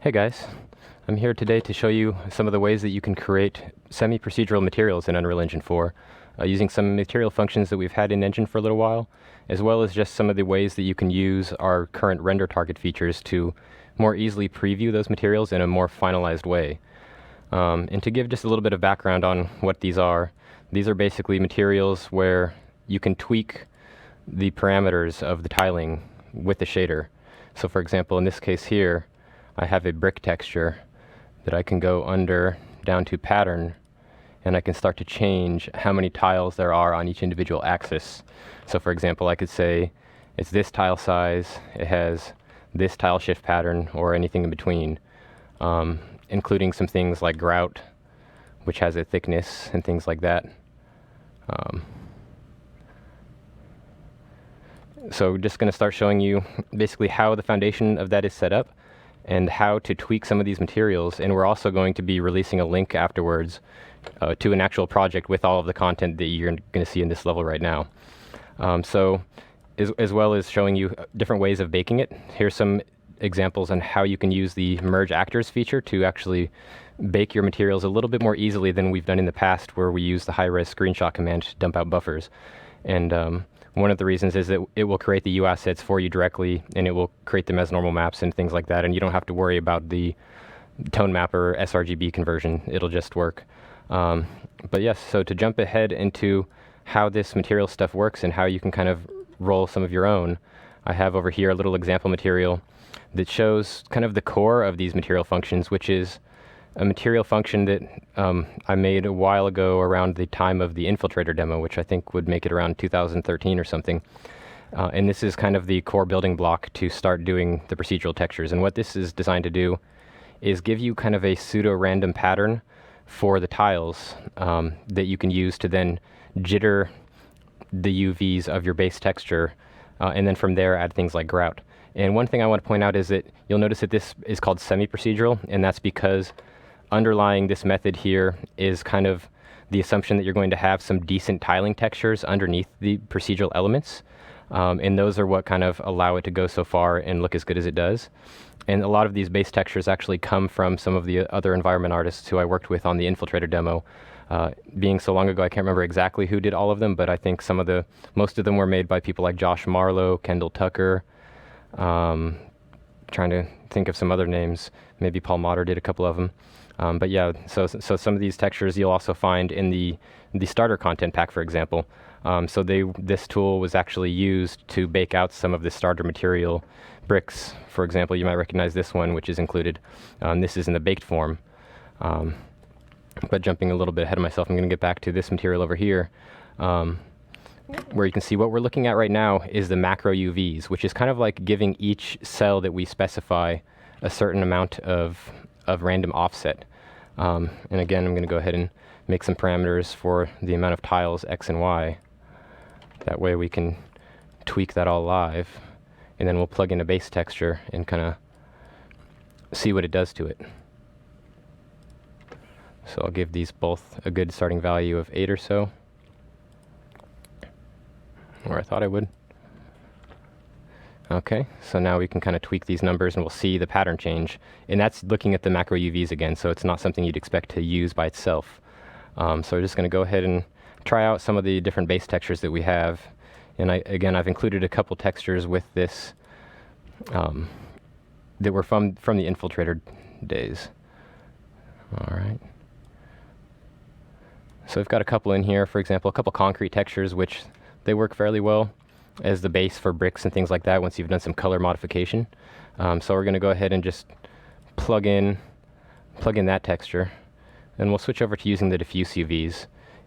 Hey guys, I'm here today to show you some of the ways that you can create semi-procedural materials in Unreal Engine 4 using some material functions that we've had in Engine for a little while, as well as just some of the ways that you can use our current render target features to more easily preview those materials in a more finalized way. And to give just a little bit of background on what these are basically materials where you can tweak the parameters of the tiling with the shader. So for example, in this case here, I have a brick texture that I can go under down to pattern, and I can start to change how many tiles there are on each individual axis. So for example, I could say it's this tile size, it has this tile shift pattern, or anything in between, including some things like grout, which has a thickness and things like that. So just going to start showing you basically how the foundation of that is set up and how to tweak some of these materials. And we're also going to be releasing a link afterwards to an actual project with all of the content that you're going to see in this level right now. As well as showing you different ways of baking it. Here's some examples on how you can use the merge actors feature to actually bake your materials a little bit more easily than we've done in the past, where we use the high-res screenshot command to dump out buffers. And one of the reasons is that it will create the UAssets for you directly, and it will create them as normal maps and things like that, and you don't have to worry about the tone map or sRGB conversion. It'll just work. But yes, so to jump ahead into how this material stuff works and how you can kind of roll some of your own, I have over here a little example material that shows kind of the core of these material functions, which is a material function that I made a while ago around the time of the Infiltrator demo, which I think would make it around 2013 or something. And this is kind of the core building block to start doing the procedural textures. And what this is designed to do is give you kind of a pseudo-random pattern for the tiles that you can use to then jitter the UVs of your base texture, and then from there add things like grout. And one thing I want to point out is that you'll notice that this is called semi-procedural, and that's because underlying this method here is kind of the assumption that you're going to have some decent tiling textures underneath the procedural elements. And those are what kind of allow it to go so far and look as good as it does. And a lot of these base textures actually come from some of the other environment artists who I worked with on the Infiltrator demo. Being so long ago, I can't remember exactly who did all of them, but I think most of them were made by people like Josh Marlowe, Kendall Tucker, trying to think of some other names. Maybe Paul Motter did a couple of them. But yeah, so some of these textures you'll also find in the starter content pack, for example. This tool was actually used to bake out some of the starter material. Bricks, for example, you might recognize this one, which is included. This is in the baked form. But jumping a little bit ahead of myself, I'm going to get back to this material over here, where you can see what we're looking at right now is the macro UVs, which is kind of like giving each cell that we specify a certain amount of random offset. And again, I'm going to go ahead and make some parameters for the amount of tiles X and Y. That way we can tweak that all live, and then we'll plug in a base texture and kind of see what it does to it. So I'll give these both a good starting value of 8 or so, or I thought I would. Okay, so now we can kind of tweak these numbers and we'll see the pattern change. And that's looking at the macro UVs again, so it's not something you'd expect to use by itself. So we're just going to go ahead and try out some of the different base textures that we have. And I've included a couple textures with this that were from the Infiltrator days. All right. So we've got a couple in here, for example, a couple concrete textures, which they work fairly well as the base for bricks and things like that once you've done some color modification. So we're going to go ahead and just plug in that texture, and we'll switch over to using the diffuse UVs.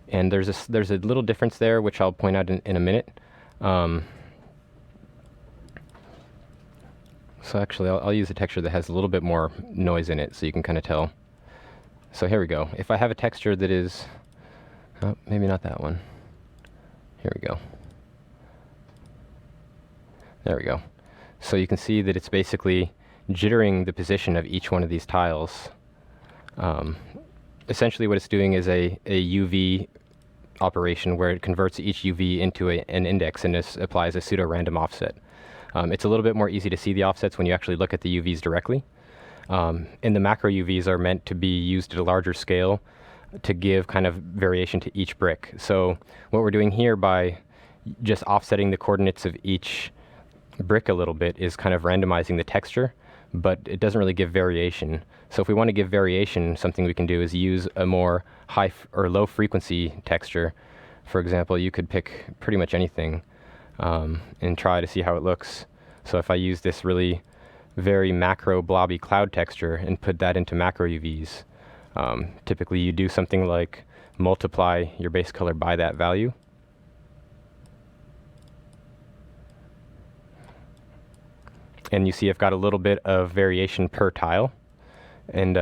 And there's a little difference there, which I'll point out in a minute. So actually, I'll use a texture that has a little bit more noise in it, so you can kind of tell. So here we go. If I have a texture that is, maybe not that one. Here we go. There we go. So you can see that it's basically jittering the position of each one of these tiles. Essentially what it's doing is a UV operation where it converts each UV into an index and applies a pseudo-random offset. It's a little bit more easy to see the offsets when you actually look at the UVs directly. And the macro UVs are meant to be used at a larger scale to give kind of variation to each brick. So what we're doing here by just offsetting the coordinates of each brick a little bit is kind of randomizing the texture, but it doesn't really give variation. So if we want to give variation, something we can do is use a more high or low frequency texture. For example, you could pick pretty much anything and try to see how it looks. So if I use this really very macro blobby cloud texture and put that into macro UVs, typically you do something like multiply your base color by that value. And you see I've got a little bit of variation per tile. And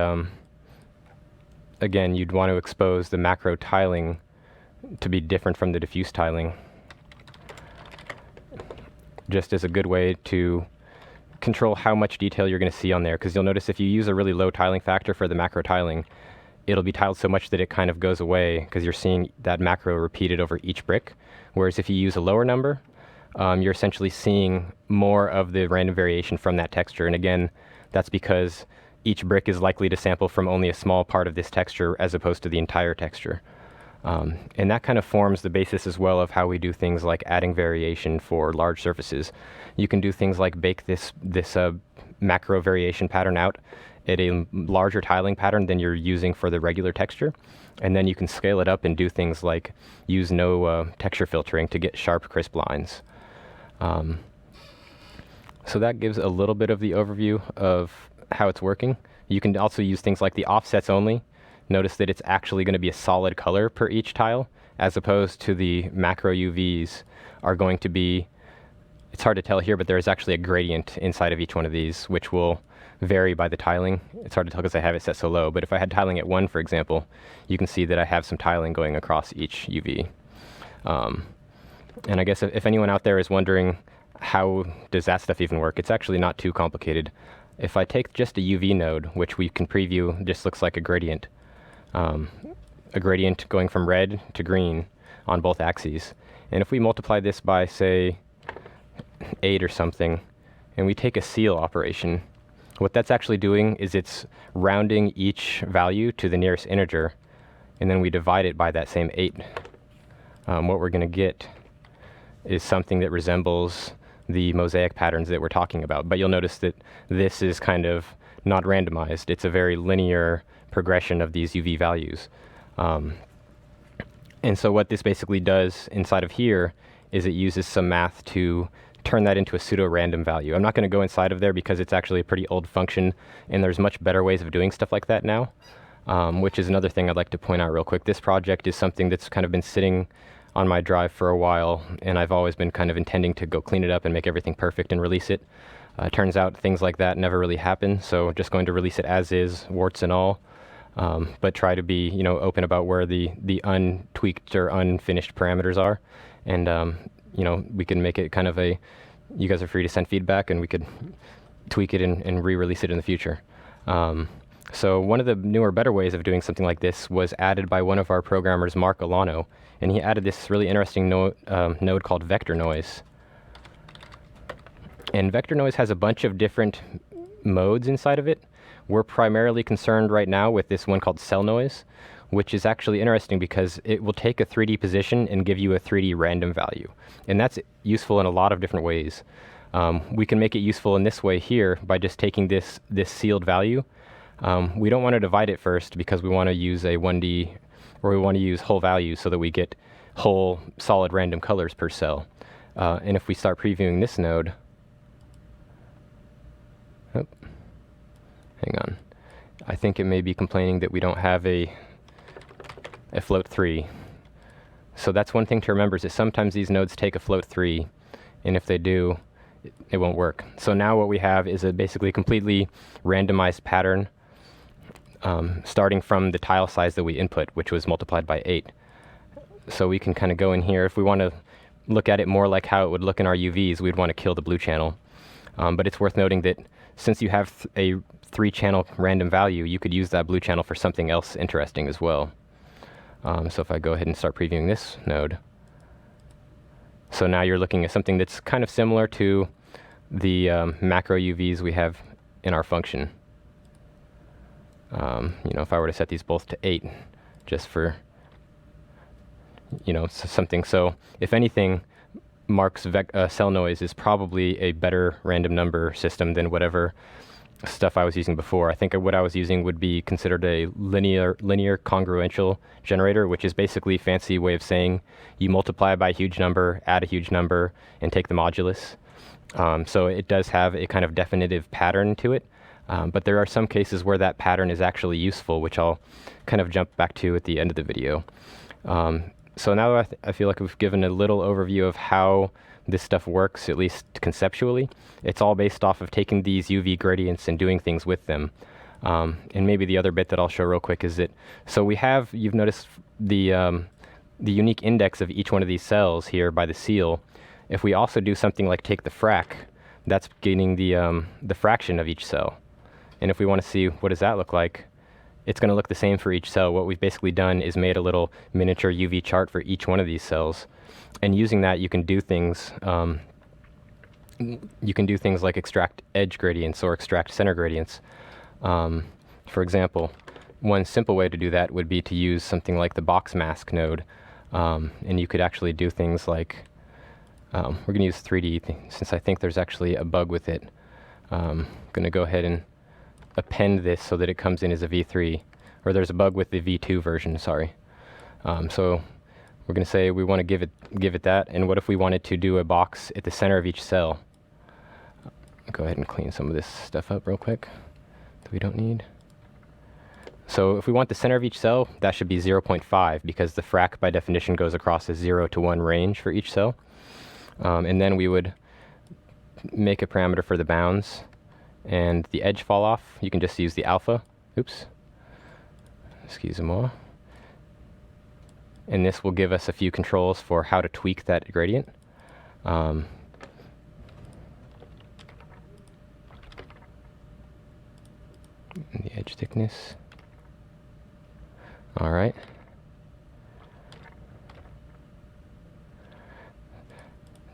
again, you'd want to expose the macro tiling to be different from the diffuse tiling, just as a good way to control how much detail you're going to see on there. Because you'll notice if you use a really low tiling factor for the macro tiling, it'll be tiled so much that it kind of goes away because you're seeing that macro repeated over each brick. Whereas if you use a lower number, you're essentially seeing more of the random variation from that texture. And again, that's because each brick is likely to sample from only a small part of this texture as opposed to the entire texture. And that kind of forms the basis as well of how we do things like adding variation for large surfaces. You can do things like bake this macro variation pattern out at a larger tiling pattern than you're using for the regular texture. And then you can scale it up and do things like use no texture filtering to get sharp, crisp lines. So that gives a little bit of the overview of how it's working. You can also use things like the offsets only. Notice that it's actually going to be a solid color per each tile, as opposed to the macro UVs are going to be, it's hard to tell here, but there's actually a gradient inside of each one of these, which will vary by the tiling. It's hard to tell because I have it set so low, but if I had tiling at 1, for example, you can see that I have some tiling going across each UV. And I guess if anyone out there is wondering how does that stuff even work, it's actually not too complicated. If I take just a UV node, which we can preview, just looks like a gradient going from red to green on both axes. And if we multiply this by, say, 8 or something, and we take a seal operation, what that's actually doing is it's rounding each value to the nearest integer, and then we divide it by that same 8. What we're going to get is something that resembles the mosaic patterns that we're talking about. But you'll notice that this is kind of not randomized. It's a very linear progression of these UV values. And so what this basically does inside of here is it uses some math to turn that into a pseudo-random value. I'm not going to go inside of there because it's actually a pretty old function, and there's much better ways of doing stuff like that now, which is another thing I'd like to point out real quick. This project is something that's kind of been sitting on my drive for a while, and I've always been kind of intending to go clean it up and make everything perfect and release it. Turns out things like that never really happen, so just going to release it as is, warts and all, but try to be, open about where the untweaked or unfinished parameters are, and we can make it kind of you guys are free to send feedback, and we could tweak it and re-release it in the future. So one of the newer, better ways of doing something like this was added by one of our programmers, Mark Alano, and he added this really interesting node called vector noise. And vector noise has a bunch of different modes inside of it. We're primarily concerned right now with this one called cell noise, which is actually interesting because it will take a 3D position and give you a 3D random value. And that's useful in a lot of different ways. We can make it useful in this way here by just taking this sealed value. We don't want to divide it first because we want to use a 1D, or we want to use whole values so that we get whole solid random colors per cell. And if we start previewing this node, hang on, I think it may be complaining that we don't have a float 3. So that's one thing to remember, is that sometimes these nodes take a float 3, and if they do, it won't work. So now what we have is a basically completely randomized pattern starting from the tile size that we input, which was multiplied by 8. So we can kind of go in here. If we want to look at it more like how it would look in our UVs, we'd want to kill the blue channel. But it's worth noting that since you have a 3-channel random value, you could use that blue channel for something else interesting as well. So if I go ahead and start previewing this node, so now you're looking at something that's kind of similar to the macro UVs we have in our function. You know, if I were to set these both to 8, just for, you know, something. So if anything, Mark's cell noise is probably a better random number system than whatever stuff I was using before. I think what I was using would be considered a linear congruential generator, which is basically a fancy way of saying you multiply by a huge number, add a huge number, and take the modulus. So it does have a kind of definitive pattern to it, but there are some cases where that pattern is actually useful, which I'll kind of jump back to at the end of the video. So now I feel like we've given a little overview of how this stuff works, at least conceptually. It's all based off of taking these UV gradients and doing things with them. And maybe the other bit that I'll show real quick is that, so we have, you've noticed the unique index of each one of these cells here by the seal. If we also do something like take the frac, that's getting the fraction of each cell. And if we want to see what does that look like, it's going to look the same for each cell. What we've basically done is made a little miniature UV chart for each one of these cells. And using that, you can do things. You can do things like extract edge gradients or extract center gradients. For example, one simple way to do that would be to use something like the box mask node. And you could actually do things like, we're going to use 3D since I think there's actually a bug with it. I'm going to go ahead and append this so that it comes in as a V3, or there's a bug with the V2 version, sorry. So we're going to say we want to give it that, and what if we wanted to do a box at the center of each cell? Go ahead and clean some of this stuff up real quick that we don't need. So if we want the center of each cell, that should be 0.5, because the frac by definition goes across a 0 to 1 range for each cell. And then we would make a parameter for the bounds, and the edge fall off, you can just use the alpha. Oops. Excusez-moi. And this will give us a few controls for how to tweak that gradient. The edge thickness. All right.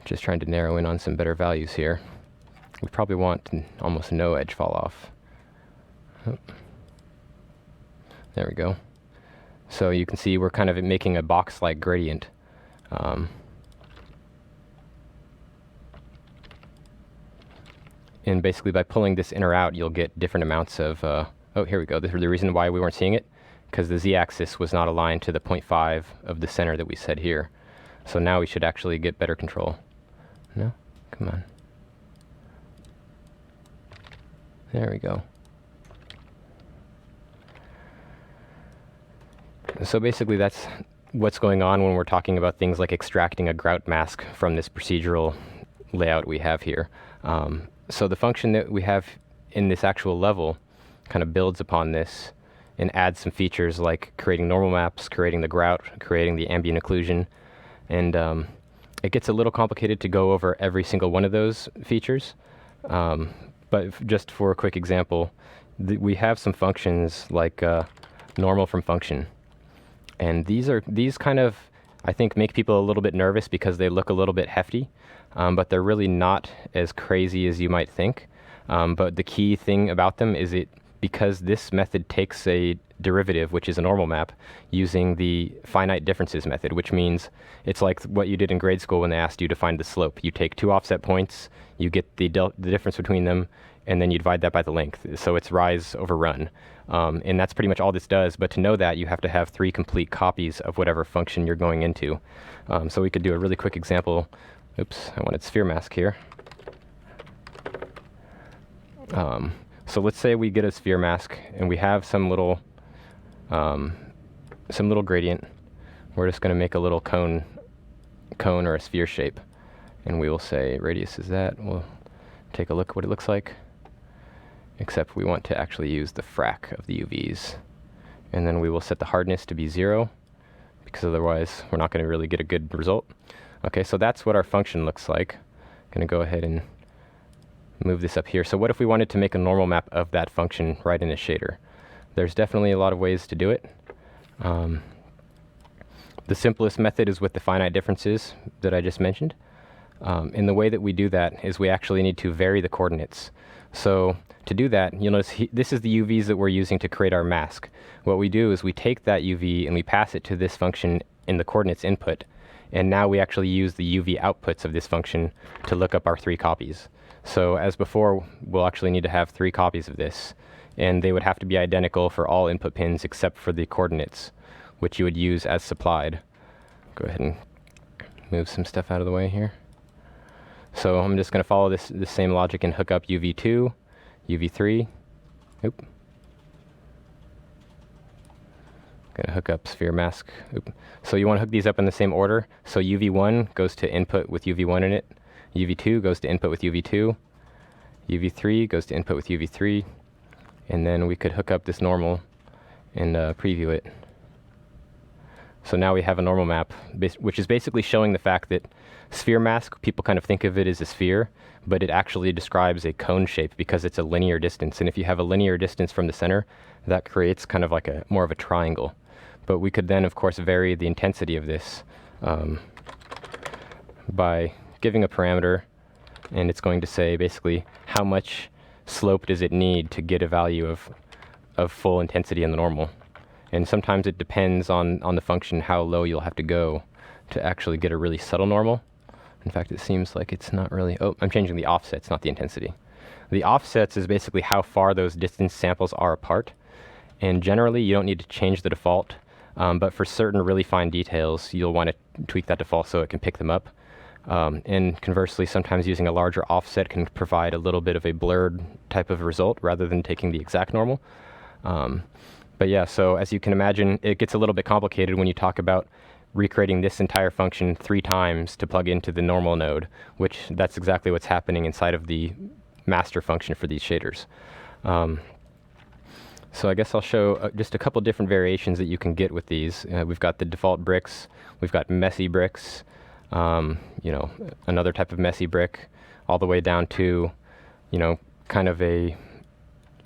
Just trying to narrow in on some better values here. We probably want almost no edge fall off. Oh. There we go. So you can see we're kind of making a box-like gradient. And basically by pulling this in or out, you'll get different amounts of, oh, here we go. This is the reason why we weren't seeing it, because the z-axis was not aligned to the 0.5 of the center that we set here. So now we should actually get better control. No? Come on. There we go. So basically that's what's going on when we're talking about things like extracting a grout mask from this procedural layout we have here. So the function that we have in this actual level kind of builds upon this and adds some features like creating normal maps, creating the grout, creating the ambient occlusion, and it gets a little complicated to go over every single one of those features. But just for a quick example, we have some functions like normal from function. And these kind of, I think, make people a little bit nervous because they look a little bit hefty, but they're really not as crazy as you might think. But the key thing about them is because this method takes a derivative, which is a normal map, using the finite differences method, which means it's like what you did in grade school when they asked you to find the slope. You take two offset points, you get the difference between them, and then you divide that by the length. So it's rise over run. And that's pretty much all this does, but to know that, you have to have 3 complete copies of whatever function you're going into. So we could do a really quick example. Oops, I wanted sphere mask here. So let's say we get a sphere mask, and we have some little gradient. We're just going to make a little cone or a sphere shape, and we will say radius is that. We'll take a look at what it looks like, except we want to actually use the frac of the UVs, and then we will set the hardness to be 0, because otherwise we're not going to really get a good result. Okay, so that's what our function looks like. I'm going to go ahead and move this up here. So what if we wanted to make a normal map of that function right in a shader? There's definitely a lot of ways to do it. The simplest method is with the finite differences that I just mentioned. And the way that we do that is we actually need to vary the coordinates. So to do that, you'll notice this is the UVs that we're using to create our mask. What we do is we take that UV and we pass it to this function in the coordinates input. And now we actually use the UV outputs of this function to look up our 3 copies. So as before, we'll actually need to have 3 copies of this. And they would have to be identical for all input pins except for the coordinates, which you would use as supplied. Go ahead and move some stuff out of the way here. So I'm just going to follow this same logic and hook up UV2, UV3. Oop. Going to hook up sphere mask. Oop. So you want to hook these up in the same order. So UV1 goes to input with UV1 in it. UV2 goes to input with UV2. UV3 goes to input with UV3. And then we could hook up this normal and preview it. So now we have a normal map, which is basically showing the fact that sphere mask, people kind of think of it as a sphere, but it actually describes a cone shape because it's a linear distance. And if you have a linear distance from the center, that creates kind of like more of a triangle. But we could then, of course, vary the intensity of this by giving a parameter, and it's going to say basically how much slope does it need to get a value of full intensity in the normal. And sometimes it depends on the function how low you'll have to go to actually get a really subtle normal. In fact, it seems like it's not really... Oh, I'm changing the offsets, not the intensity. The offsets is basically how far those distance samples are apart. And generally, you don't need to change the default. But for certain really fine details, you'll want to tweak that default so it can pick them up. And conversely, sometimes using a larger offset can provide a little bit of a blurred type of result rather than taking the exact normal. But yeah, so as you can imagine, it gets a little bit complicated when you talk about recreating this entire function 3 times to plug into the normal node, which that's exactly what's happening inside of the master function for these shaders. So I guess I'll show just a couple different variations that you can get with these. We've got the default bricks, we've got messy bricks, another type of messy brick, all the way down to, kind of a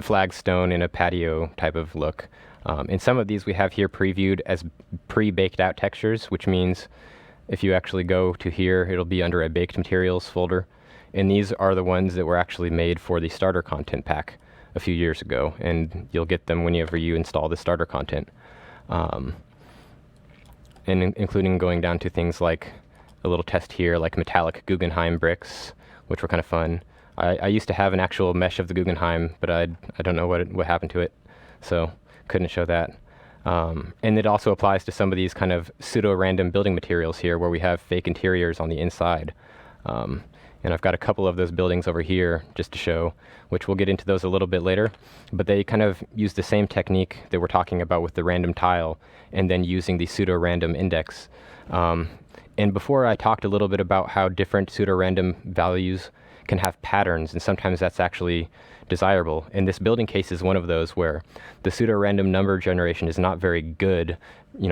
flagstone in a patio type of look. And some of these we have here previewed as pre-baked out textures, which means if you actually go to here, it'll be under a baked materials folder. And these are the ones that were actually made for the starter content pack a few years ago, and you'll get them whenever you install the starter content. And including going down to things like a little test here, like metallic Guggenheim bricks, which were kind of fun. I used to have an actual mesh of the Guggenheim, but I don't know what happened to it, so couldn't show that. And it also applies to some of these kind of pseudo-random building materials here where we have fake interiors on the inside. And I've got a couple of those buildings over here just to show, which we'll get into those a little bit later. But they kind of use the same technique that we're talking about with the random tile and then using the pseudo-random index. And before I talked a little bit about how different pseudo-random values can have patterns, and sometimes that's actually desirable. And this building case is one of those where the pseudo-random number generation is not very good.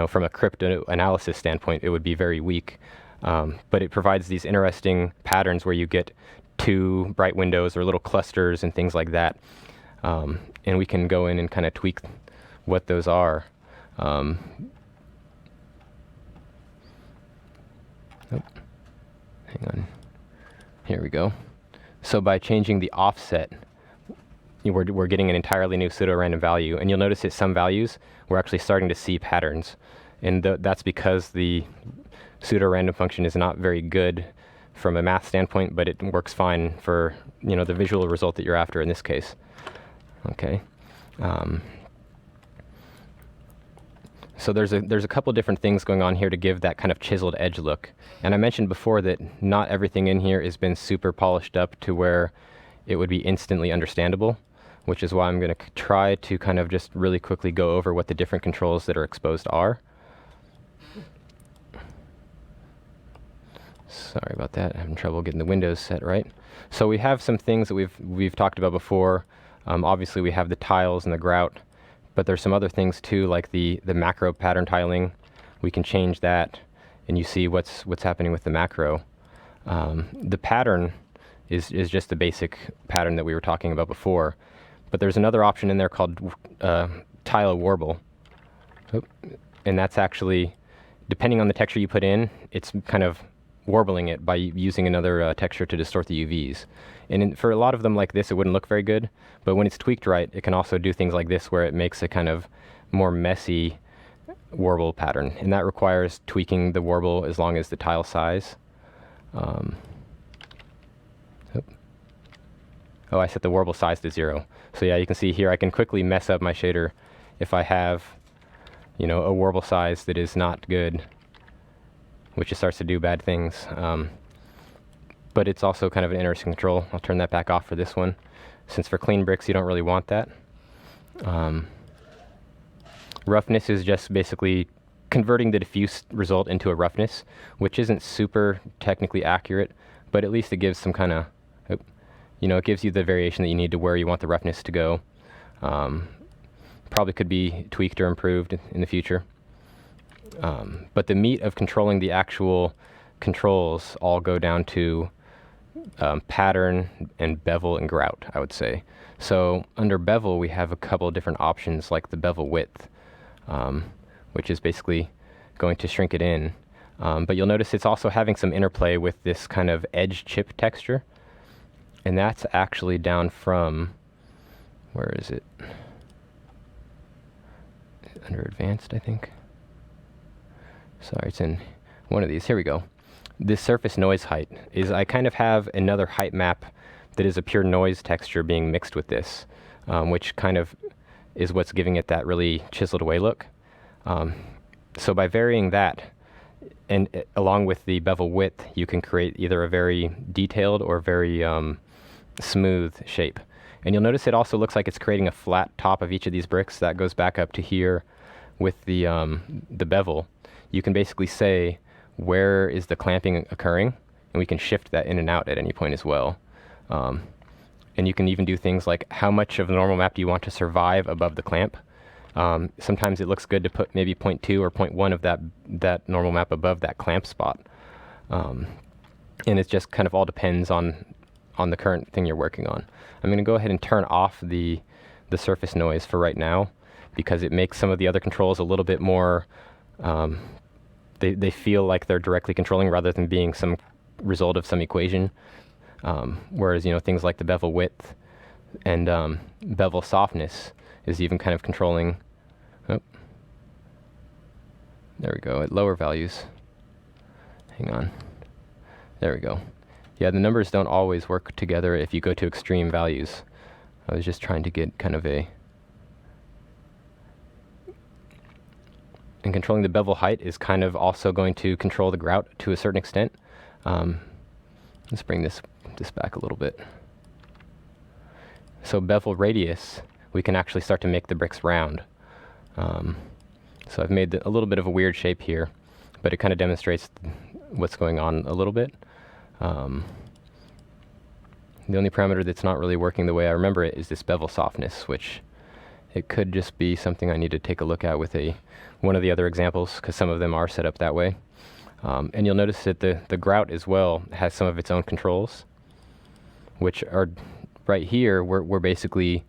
From a cryptanalysis standpoint, it would be very weak. But it provides these interesting patterns where you get 2 bright windows or little clusters and things like that. And we can go in and kind of tweak what those are. Hang on. Here we go. So by changing the offset, we're getting an entirely new pseudo-random value. And you'll notice at some values, we're actually starting to see patterns. And that's because the pseudo-random function is not very good from a math standpoint, but it works fine for the visual result that you're after in this case. Okay. So there's a couple different things going on here to give that kind of chiseled edge look. And I mentioned before that not everything in here has been super polished up to where it would be instantly understandable, which is why I'm going to try to kind of just really quickly go over what the different controls that are exposed are. Sorry about that. I'm having trouble getting the windows set right. So we have some things that we've talked about before. Obviously, we have the tiles and the grout, but there's some other things too, like the macro pattern tiling. We can change that, and you see what's happening with the macro. The pattern is just the basic pattern that we were talking about before, but there's another option in there called tile warble, and that's actually, depending on the texture you put in, it's kind of warbling it by using another texture to distort the UVs. And for a lot of them like this, it wouldn't look very good, but when it's tweaked right, it can also do things like this where it makes a kind of more messy warble pattern, and that requires tweaking the warble as long as the tile size. Oh, I set the warble size to 0. So yeah, you can see here I can quickly mess up my shader if I have, you know, a warble size that is not good, which just starts to do bad things. But it's also kind of an interesting control. I'll turn that back off for this one, since for clean bricks you don't really want that. Roughness is just basically converting the diffuse result into a roughness, which isn't super technically accurate, but at least it gives some kind of, you know, it gives you the variation that you need to where you want the roughness to go. Probably could be tweaked or improved in the future. But the meat of controlling the actual controls all go down to pattern and bevel and grout, I would say. So under bevel, we have a couple of different options, like the bevel width, which is basically going to shrink it in. But you'll notice it's also having some interplay with this kind of edge chip texture. And that's actually down from, where is it? Under advanced, I think. Sorry, it's in one of these. Here we go. This surface noise height is, I kind of have another height map that is a pure noise texture being mixed with this, which kind of is what's giving it that really chiseled away look. So by varying that, and along with the bevel width, you can create either a very detailed or very smooth shape. And you'll notice it also looks like it's creating a flat top of each of these bricks that goes back up to here with the bevel. You can basically say where is the clamping occurring, and we can shift that in and out at any point as well. And you can even do things like how much of the normal map do you want to survive above the clamp. Sometimes it looks good to put maybe 0.2 or 0.1 of that normal map above that clamp spot. And it just kind of all depends on the current thing you're working on. I'm going to go ahead and turn off the surface noise for right now, because it makes some of the other controls a little bit more, they feel like they're directly controlling rather than being some result of some equation. Whereas, you know, things like the bevel width and bevel softness is even kind of controlling. Oh, there we go, at lower values. Hang on. There we go. Yeah, the numbers don't always work together if you go to extreme values. I was just trying to get kind of a... And controlling the bevel height is kind of also going to control the grout to a certain extent. Let's bring this back a little bit. So bevel radius, we can actually start to make the bricks round. So I've made a little bit of a weird shape here, but it kind of demonstrates what's going on a little bit. The only parameter that's not really working the way I remember it is this bevel softness, which it could just be something I need to take a look at with one of the other examples, because some of them are set up that way. And you'll notice that the grout as well has some of its own controls, which are right here. We're basically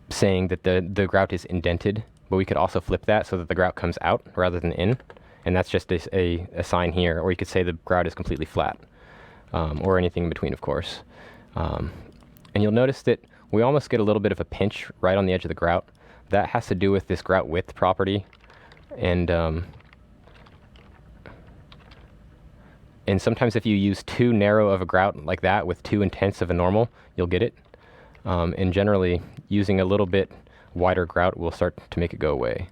saying that the grout is indented, but we could also flip that so that the grout comes out rather than in. And that's just a sign here. Or you could say the grout is completely flat, or anything in between, of course. And you'll notice that we almost get a little bit of a pinch right on the edge of the grout. That has to do with this grout width property. And sometimes if you use too narrow of a grout like that with too intense of a normal, you'll get it. And generally, using a little bit wider grout will start to make it go away.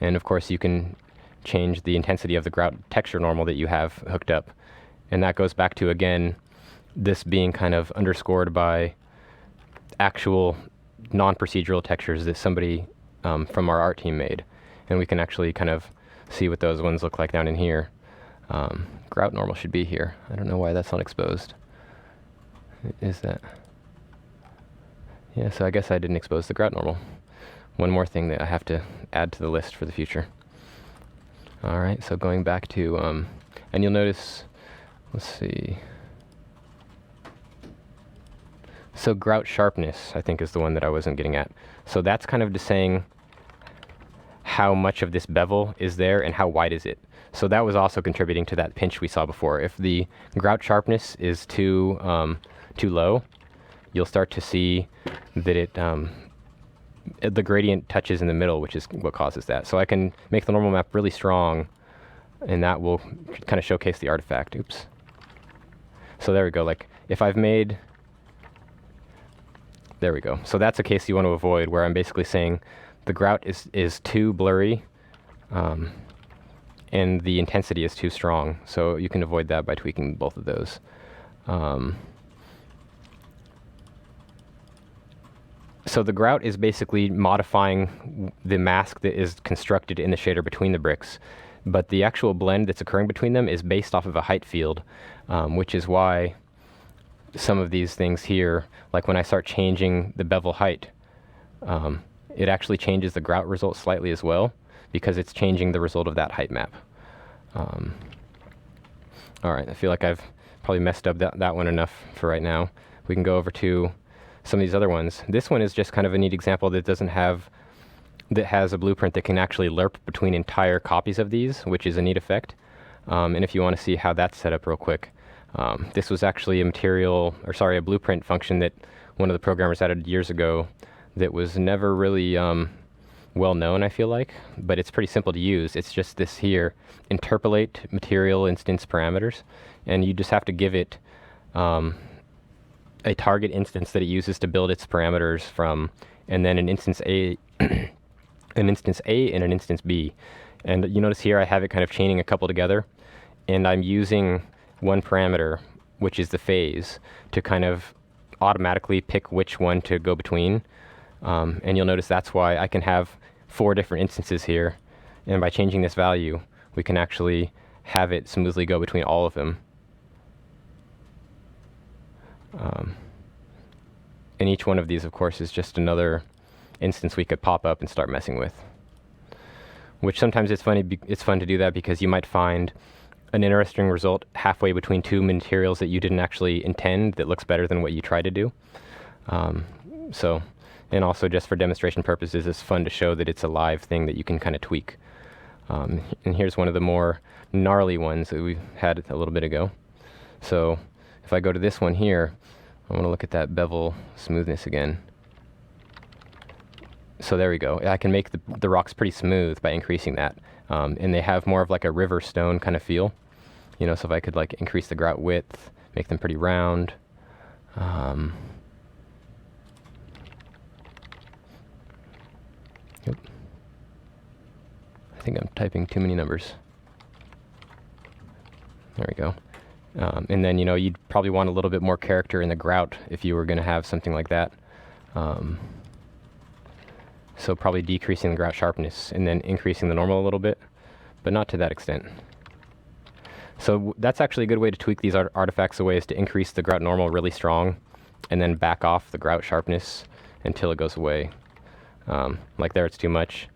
And of course, you can change the intensity of the grout texture normal that you have hooked up. And that goes back to, again, this being kind of underscored by actual non-procedural textures that somebody from our art team made. And we can actually kind of see what those ones look like down in here. Grout normal should be here. I don't know why that's not exposed. Is that? Yeah, so I guess I didn't expose the grout normal. One more thing that I have to add to the list for the future. All right, so going back to, and you'll notice, let's see. So grout sharpness, I think, is the one that I wasn't getting at. So that's kind of just saying how much of this bevel is there and how wide is it. So that was also contributing to that pinch we saw before. If the grout sharpness is too low, you'll start to see that the gradient touches in the middle, which is what causes that. So I can make the normal map really strong, and that will kind of showcase the artifact. Oops. So there we go. Like if I've made, there we go. So that's a case you want to avoid, where I'm basically saying the grout is too blurry, and the intensity is too strong. So you can avoid that by tweaking both of those. So the grout is basically modifying the mask that is constructed in the shader between the bricks, but the actual blend that's occurring between them is based off of a height field, which is why some of these things here, like when I start changing the bevel height, it actually changes the grout result slightly as well, because it's changing the result of that height map. All right, I feel like I've probably messed up that one enough for right now. We can go over to some of these other ones. This one is just kind of a neat example that has a blueprint that can actually lerp between entire copies of these, which is a neat effect. And if you want to see how that's set up real quick, this was actually a blueprint function that one of the programmers added years ago that was never really well known, I feel like, but it's pretty simple to use. It's just this here, interpolate material instance parameters, and you just have to give it a target instance that it uses to build its parameters from, and then an instance A, an instance A and an instance B. And you notice here I have it kind of chaining a couple together, and I'm using one parameter, which is the phase, to kind of automatically pick which one to go between. And you'll notice that's why I can have 4 different instances here, and by changing this value, we can actually have it smoothly go between all of them. And each one of these, of course, is just another instance we could pop up and start messing with. Which sometimes it's fun to do that, because you might find an interesting result halfway between 2 materials that you didn't actually intend that looks better than what you tried to do. And also just for demonstration purposes, it's fun to show that it's a live thing that you can kind of tweak. And here's one of the more gnarly ones that we had a little bit ago. So if I go to this one here, I want to look at that bevel smoothness again. So there we go. I can make the rocks pretty smooth by increasing that. And they have more of like a river stone kind of feel. You know, so if I could like increase the grout width, make them pretty round. Yep. I think I'm typing too many numbers. There we go. And then, you know, you'd probably want a little bit more character in the grout if you were going to have something like that. So probably decreasing the grout sharpness and then increasing the normal a little bit, but not to that extent. So that's actually a good way to tweak these artifacts away, is to increase the grout normal really strong and then back off the grout sharpness until it goes away. Like there, it's too much.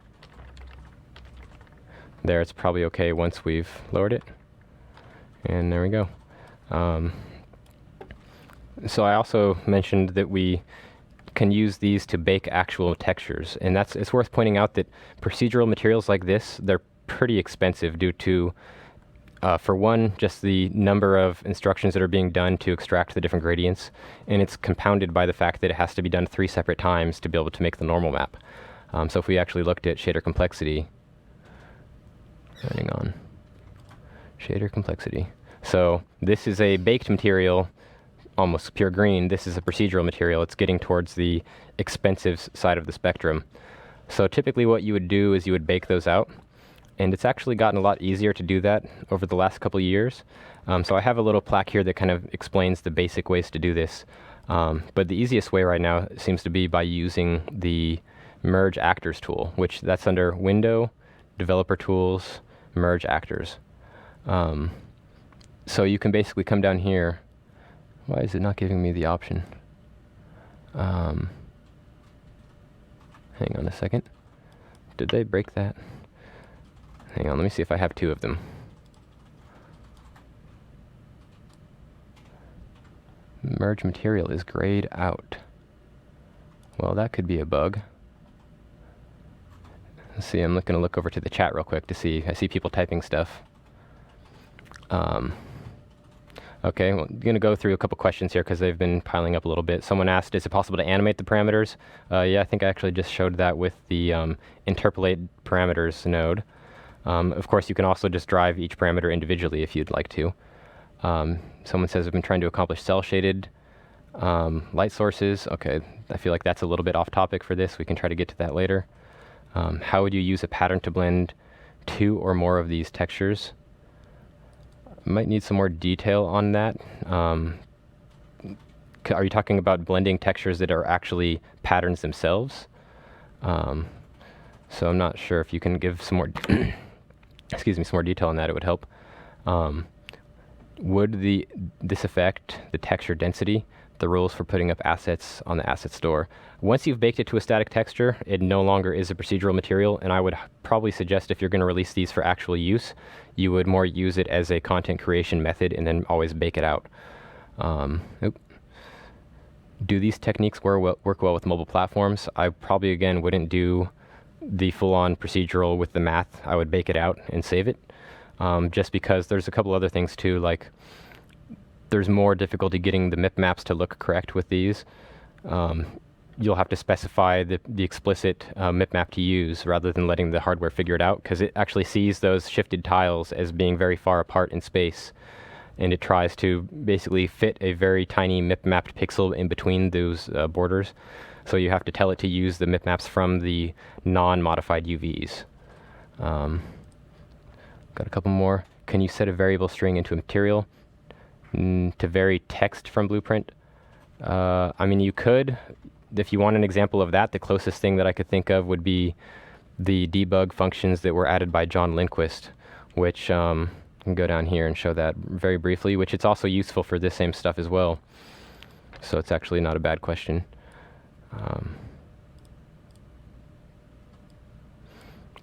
There, it's probably okay once we've lowered it. And there we go. So I also mentioned that we can use these to bake actual textures, and it's worth pointing out that procedural materials like this, they're pretty expensive due to, for one, just the number of instructions that are being done to extract the different gradients, and it's compounded by the fact that it has to be done 3 separate times to be able to make the normal map. So if we actually looked at shader complexity, turning on shader complexity. So this is a baked material, almost pure green. This is a procedural material. It's getting towards the expensive side of the spectrum. So typically what you would do is you would bake those out, and it's actually gotten a lot easier to do that over the last couple of years. So I have a little plaque here that kind of explains the basic ways to do this. But the easiest way right now seems to be by using the Merge Actors tool, which that's under Window, Developer Tools, Merge Actors. So you can basically come down here. Why is it not giving me the option? Hang on a second. Did they break that? Hang on, let me see if I have 2 of them. Merge material is grayed out. Well, that could be a bug. Let's see, I'm going to look over to the chat real quick to see. I see people typing stuff. Okay, well, I'm going to go through a couple questions here because they've been piling up a little bit. Someone asked, is it possible to animate the parameters? Yeah, I think I actually just showed that with the interpolate parameters node. Of course, you can also just drive each parameter individually if you'd like to. Someone says, I've been trying to accomplish cell-shaded light sources. Okay, I feel like that's a little bit off topic for this. We can try to get to that later. How would you use a pattern to blend 2 or more of these textures? Might need some more detail on that. Are you talking about blending textures that are actually patterns themselves? So I'm not sure if you can give some more, excuse me, some more detail on that. It would help. Would this affect the texture density? The rules for putting up assets on the asset store. Once you've baked it to a static texture, it no longer is a procedural material, and I would probably suggest if you're going to release these for actual use, you would more use it as a content creation method and then always bake it out. Do these techniques work well with mobile platforms? I probably, again, wouldn't do the full-on procedural with the math. I would bake it out and save it, just because there's a couple other things too, like there's more difficulty getting the MIP maps to look correct with these. You'll have to specify the explicit MIP map to use rather than letting the hardware figure it out, because it actually sees those shifted tiles as being very far apart in space, and it tries to basically fit a very tiny MIP mapped pixel in between those borders. So you have to tell it to use the MIP maps from the non-modified UVs. Got a couple more. Can you set a variable string into a material to vary text from Blueprint? I mean, you could. If you want an example of that, the closest thing that I could think of would be the debug functions that were added by John Lindquist, which I can go down here and show that very briefly, which it's also useful for this same stuff as well. So it's actually not a bad question.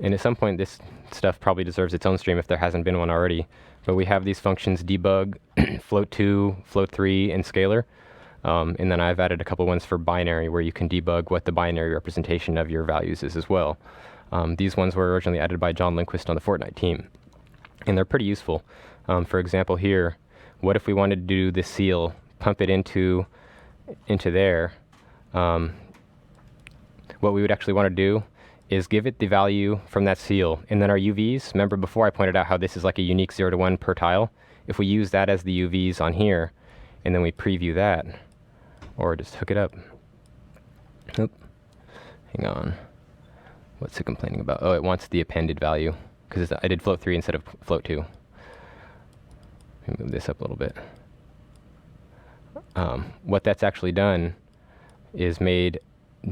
And at some point, this stuff probably deserves its own stream if there hasn't been one already. But we have these functions debug, float2, float3, and scalar. And then I've added a couple ones for binary where you can debug what the binary representation of your values is as well. These ones were originally added by John Lindquist on the Fortnite team. And they're pretty useful. For example here, what if we wanted to do this seal, pump it into there? What we would actually want to do is give it the value from that seal. And then our UVs, remember before I pointed out how this is like a unique 0 to 1 per tile? If we use that as the UVs on here, and then we preview that, or just hook it up. Oop. Hang on. What's it complaining about? Oh, it wants the appended value, because I did float 3 instead of float 2. Let me move this up a little bit. What that's actually done is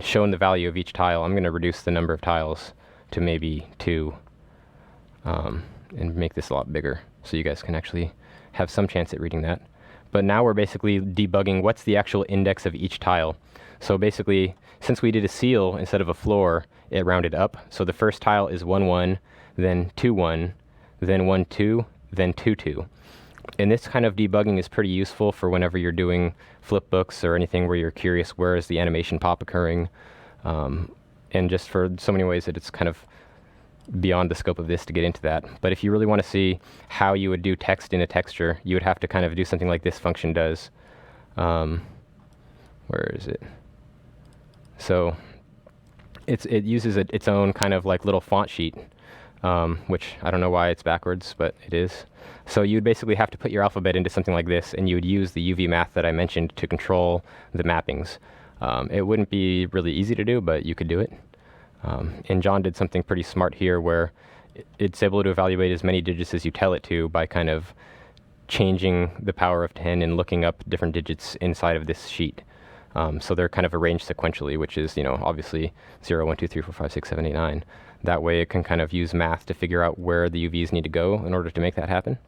shown the value of each tile. I'm going to reduce the number of tiles to maybe 2 and make this a lot bigger so you guys can actually have some chance at reading that. But now we're basically debugging what's the actual index of each tile. So basically, since we did a seal instead of a floor, it rounded up. So the first tile is 1, 1, then 2, 1, then 1, 2, then 2, 2. And this kind of debugging is pretty useful for whenever you're doing flip books or anything where you're curious where is the animation pop occurring. And just for so many ways that it's kind of beyond the scope of this to get into that. But if you really want to see how you would do text in a texture, you would have to kind of do something like this function does. Where is it? So it uses its own kind of like little font sheet, which I don't know why it's backwards, but it is. So you'd basically have to put your alphabet into something like this, and you would use the UV math that I mentioned to control the mappings. It wouldn't be really easy to do, but you could do it. And John did something pretty smart here where it's able to evaluate as many digits as you tell it to by kind of changing the power of 10 and looking up different digits inside of this sheet. So they're kind of arranged sequentially, which is, obviously 0, 1, 2, 3, 4, 5, 6, 7, 8, 9. That way it can kind of use math to figure out where the UVs need to go in order to make that happen.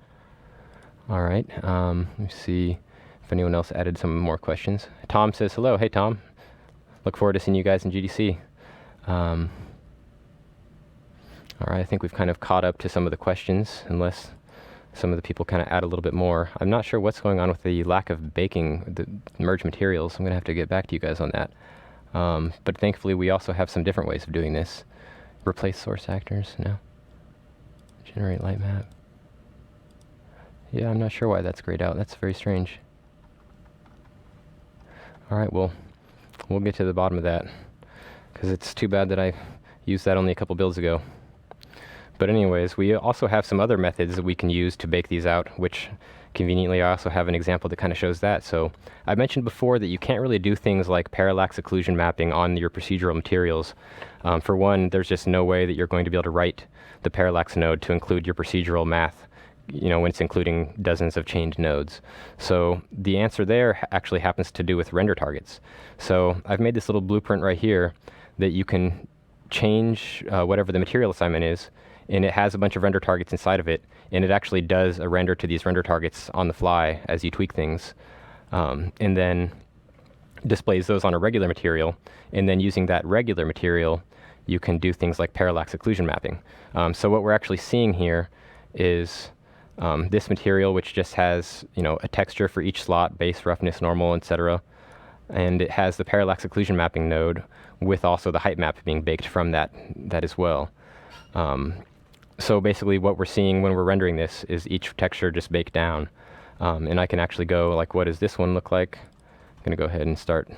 All right, let me see if anyone else added some more questions. Tom says, hello. Hey, Tom. Look forward to seeing you guys in GDC. All right, I think we've kind of caught up to some of the questions, unless some of the people kind of add a little bit more. I'm not sure what's going on with the lack of baking the merge materials. I'm going to have to get back to you guys on that. But thankfully, we also have some different ways of doing this. Replace source actors, no. Generate light map. Yeah, I'm not sure why that's grayed out. That's very strange. Alright, well, we'll get to the bottom of that, because it's too bad that I used that only a couple builds ago. But anyways, we also have some other methods that we can use to bake these out, which conveniently I also have an example that kind of shows that. So I mentioned before that you can't really do things like parallax occlusion mapping on your procedural materials. For one, there's just no way that you're going to be able to write the parallax node to include your procedural math, you know, when it's including dozens of chained nodes. So the answer there actually happens to do with render targets. So I've made this little blueprint right here that you can change whatever the material assignment is, and it has a bunch of render targets inside of it, and it actually does a render to these render targets on the fly as you tweak things, and then displays those on a regular material, and then using that regular material you can do things like parallax occlusion mapping. So what we're actually seeing here is this material, which just has, you know, a texture for each slot, base, roughness, normal, etc., and it has the parallax occlusion mapping node with also the height map being baked from that as well. So basically what we're seeing when we're rendering this is each texture just baked down. And I can actually go, like, what does this one look like? I'm going to go ahead and start.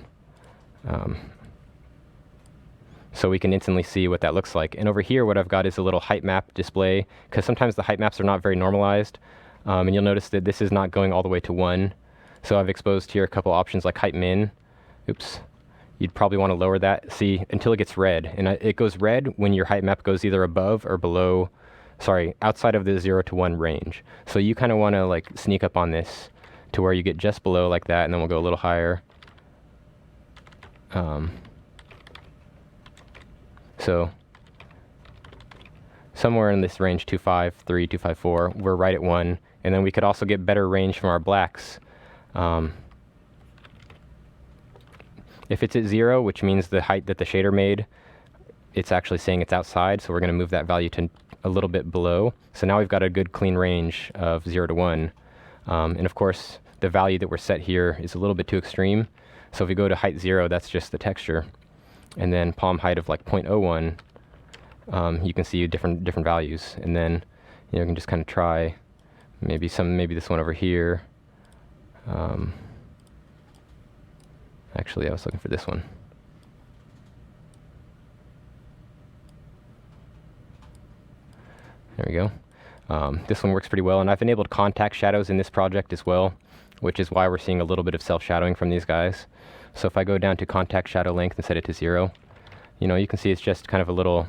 So we can instantly see what that looks like. And over here what I've got is a little height map display, because sometimes the height maps are not very normalized. And you'll notice that this is not going all the way to 1. So I've exposed here a couple options like height min. Oops. You'd probably want to lower that, see, until it gets red. And it goes red when your height map goes either above or below, outside of the 0 to 1 range. So you kind of want to like sneak up on this to where you get just below like that, and then we'll go a little higher. So somewhere in this range, 253, 254, we're right at 1. And then we could also get better range from our blacks. If it's at 0, which means the height that the shader made, it's actually saying it's outside, so we're going to move that value to a little bit below. So now we've got a good clean range of 0 to 1. And of course, the value that we're set here is a little bit too extreme. So if we go to height 0, that's just the texture. And then palm height of like 0.01, you can see different values. And then, you know, you can just kind of try maybe this one over here. Actually, I was looking for this one. There we go. This one works pretty well, and I've enabled contact shadows in this project as well, which is why we're seeing a little bit of self-shadowing from these guys. So if I go down to contact shadow length and set it to 0, you know, you can see it's just kind of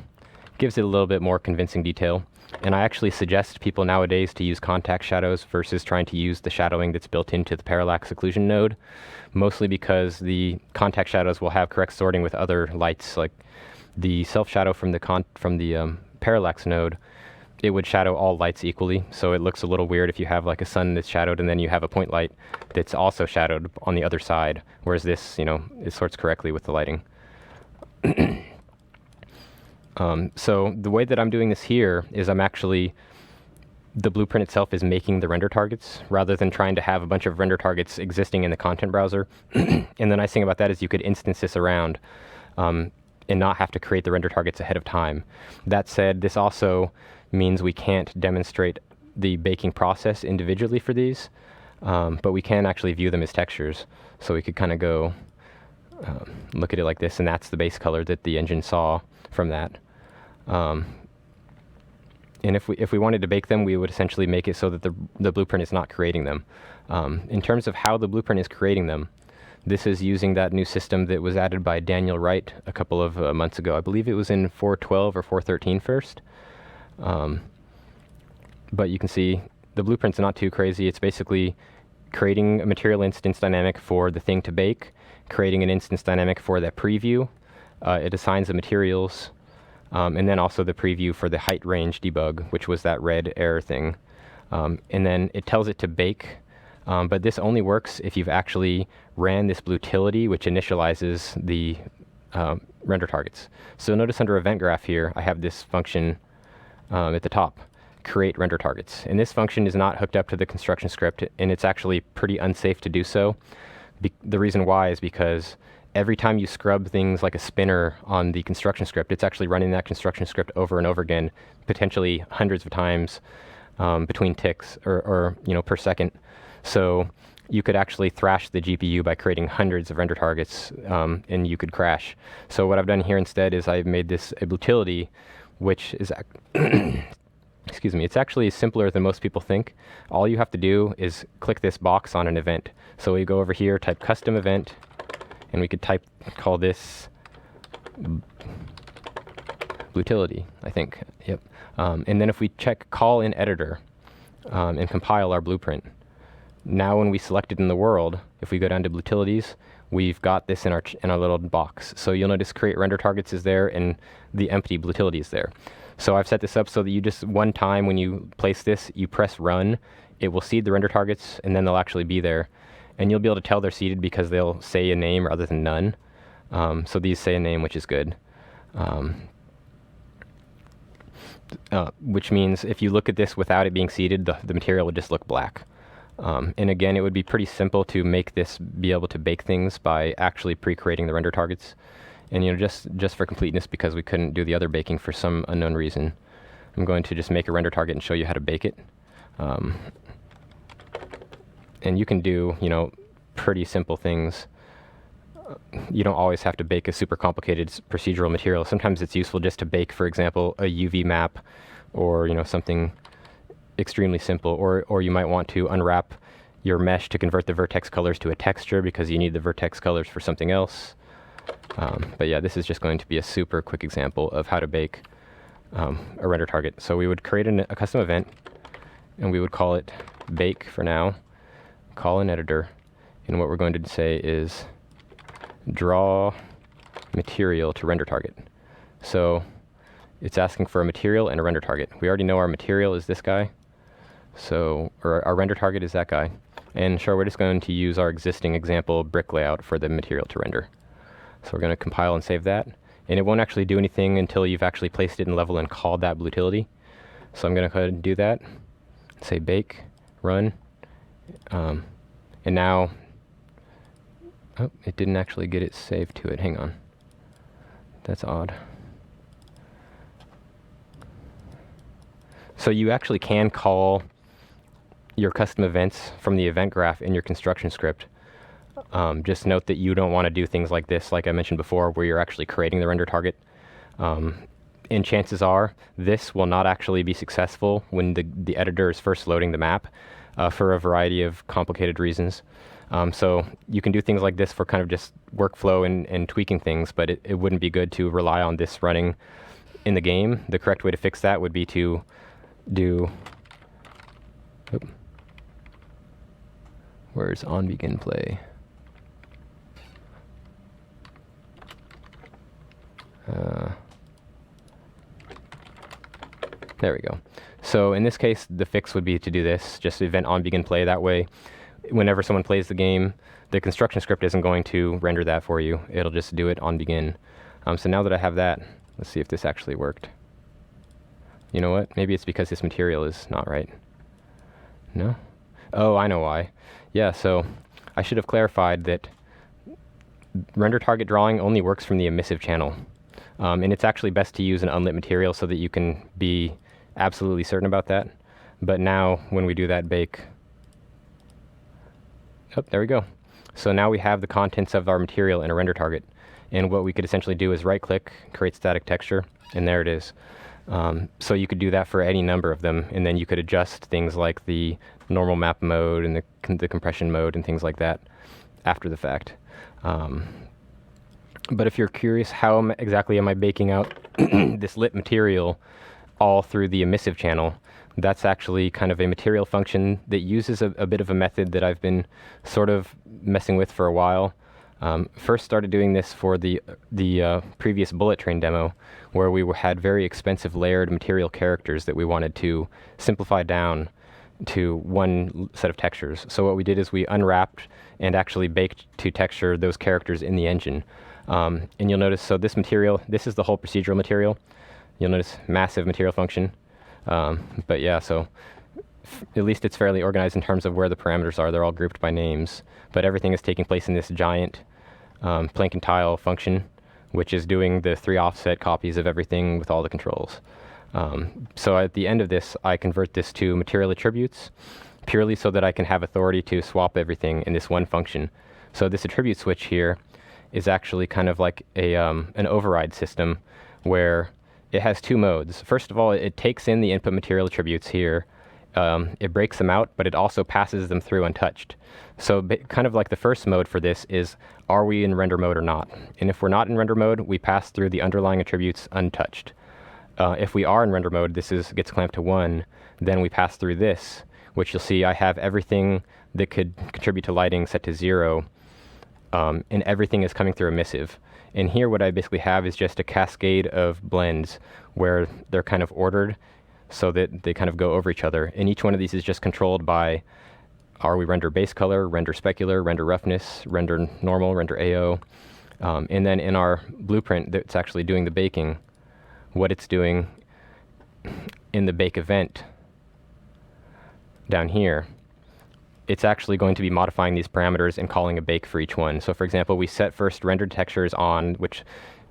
gives it a little bit more convincing detail. And I actually suggest people nowadays to use contact shadows versus trying to use the shadowing that's built into the parallax occlusion node, mostly because the contact shadows will have correct sorting with other lights. Like the self-shadow from the parallax node, it would shadow all lights equally, so it looks a little weird if you have like a sun that's shadowed and then you have a point light that's also shadowed on the other side, whereas this, you know, it sorts correctly with the lighting. So the way that I'm doing this here is the blueprint itself is making the render targets rather than trying to have a bunch of render targets existing in the content browser. And the nice thing about that is you could instance this around and not have to create the render targets ahead of time. That said, this also means we can't demonstrate the baking process individually for these, but we can actually view them as textures. So we could kind of go look at it like this, and that's the base color that the engine saw from that. And if we wanted to bake them, we would essentially make it so that the blueprint is not creating them. In terms of how the blueprint is creating them, this is using that new system that was added by Daniel Wright a couple of months ago. I believe it was in 4.12 or 4.13 first. But you can see the blueprint's not too crazy. It's basically creating a material instance dynamic for the thing to bake, creating an instance dynamic for that preview. It assigns the materials, and then also the preview for the height range debug, which was that red error thing. And then it tells it to bake, but this only works if you've actually ran this Blutility, which initializes the render targets. So notice under event graph here, I have this function at the top, create render targets. And this function is not hooked up to the construction script, and it's actually pretty unsafe to do so. The reason why is because every time you scrub things like a spinner on the construction script, it's actually running that construction script over and over again, potentially hundreds of times between ticks or per second. So you could actually thrash the GPU by creating hundreds of render targets, and you could crash. So what I've done here instead is I've made this a Blutility, which is excuse me, it's actually simpler than most people think. All you have to do is click this box on an event. So we go over here, type custom event, and we could call this Blutility, I think. Yep. And then if we check call in editor and compile our blueprint, now when we select it in the world, if we go down to Blutilities, we've got this in our little box. So you'll notice create render targets is there and the empty Blutility is there. So I've set this up so that you just one time when you place this, you press run, it will seed the render targets and then they'll actually be there. And you'll be able to tell they're seeded because they'll say a name rather than none. So these say a name, which is good. Which means if you look at this without it being seeded, the material would just look black. And again, it would be pretty simple to make this be able to bake things by actually pre-creating the render targets. And just for completeness, because we couldn't do the other baking for some unknown reason, I'm going to just make a render target and show you how to bake it. And you can do, pretty simple things. You don't always have to bake a super complicated procedural material. Sometimes it's useful just to bake, for example, a UV map or, something extremely simple. Or you might want to unwrap your mesh to convert the vertex colors to a texture because you need the vertex colors for something else. But yeah, this is just going to be a super quick example of how to bake a render target. So we would create a custom event, and we would call it bake for now, call an editor, and what we're going to say is draw material to render target. So it's asking for a material and a render target. We already know our material is this guy, or our render target is that guy. And sure, we're just going to use our existing example brick layout for the material to render. So we're going to compile and save that. And it won't actually do anything until you've actually placed it in level and called that Blutility. So I'm going to go ahead and do that. Say bake, run. And now, oh, it didn't actually get it saved to it. Hang on. That's odd. So you actually can call your custom events from the event graph in your construction script. Just note that you don't want to do things like this, like I mentioned before, where you're actually creating the render target. And chances are this will not actually be successful when the editor is first loading the map for a variety of complicated reasons. So you can do things like this for kind of just workflow and tweaking things, but it wouldn't be good to rely on this running in the game. The correct way to fix that would be to do... Where's on begin play? There we go. So in this case, the fix would be to do this, just event on begin play. That way, whenever someone plays the game, the construction script isn't going to render that for you. It'll just do it on begin. So now that I have that, let's see if this actually worked. You know what? Maybe it's because this material is not right. No? Oh, I know why. Yeah, so I should have clarified that render target drawing only works from the emissive channel. And it's actually best to use an unlit material so that you can be absolutely certain about that. But now, when we do that bake... Oh, there we go. So now we have the contents of our material in a render target. And what we could essentially do is right-click, create static texture, and there it is. So you could do that for any number of them, and then you could adjust things like the normal map mode and the compression mode and things like that after the fact. But if you're curious, how exactly am I baking out this lit material all through the emissive channel, that's actually kind of a material function that uses a bit of a method that I've been sort of messing with for a while. First started doing this for the previous bullet train demo, where we had very expensive layered material characters that we wanted to simplify down to one set of textures. So what we did is we unwrapped and actually baked to texture those characters in the engine. And you'll notice, so this material, this is the whole procedural material. You'll notice massive material function. But yeah, so at least it's fairly organized in terms of where the parameters are. They're all grouped by names, but everything is taking place in this giant BrickAndTile function, which is doing the 3 offset copies of everything with all the controls. So at the end of this, I convert this to material attributes, purely so that I can have authority to swap everything in this one function. So this attribute switch here is actually kind of like an override system where it has 2 modes. First of all, it takes in the input material attributes here. It breaks them out, but it also passes them through untouched. So kind of like the first mode for this is, are we in render mode or not? And if we're not in render mode, we pass through the underlying attributes untouched. If we are in render mode, this gets clamped to 1, then we pass through this, which you'll see I have everything that could contribute to lighting set to 0, and everything is coming through emissive. And here what I basically have is just a cascade of blends where they're kind of ordered so that they kind of go over each other. And each one of these is just controlled by, are we render base color, render specular, render roughness, render normal, render AO. And then in our blueprint that's actually doing the baking, what it's doing in the bake event down here, it's actually going to be modifying these parameters and calling a bake for each one. So for example, we set first rendered textures on, which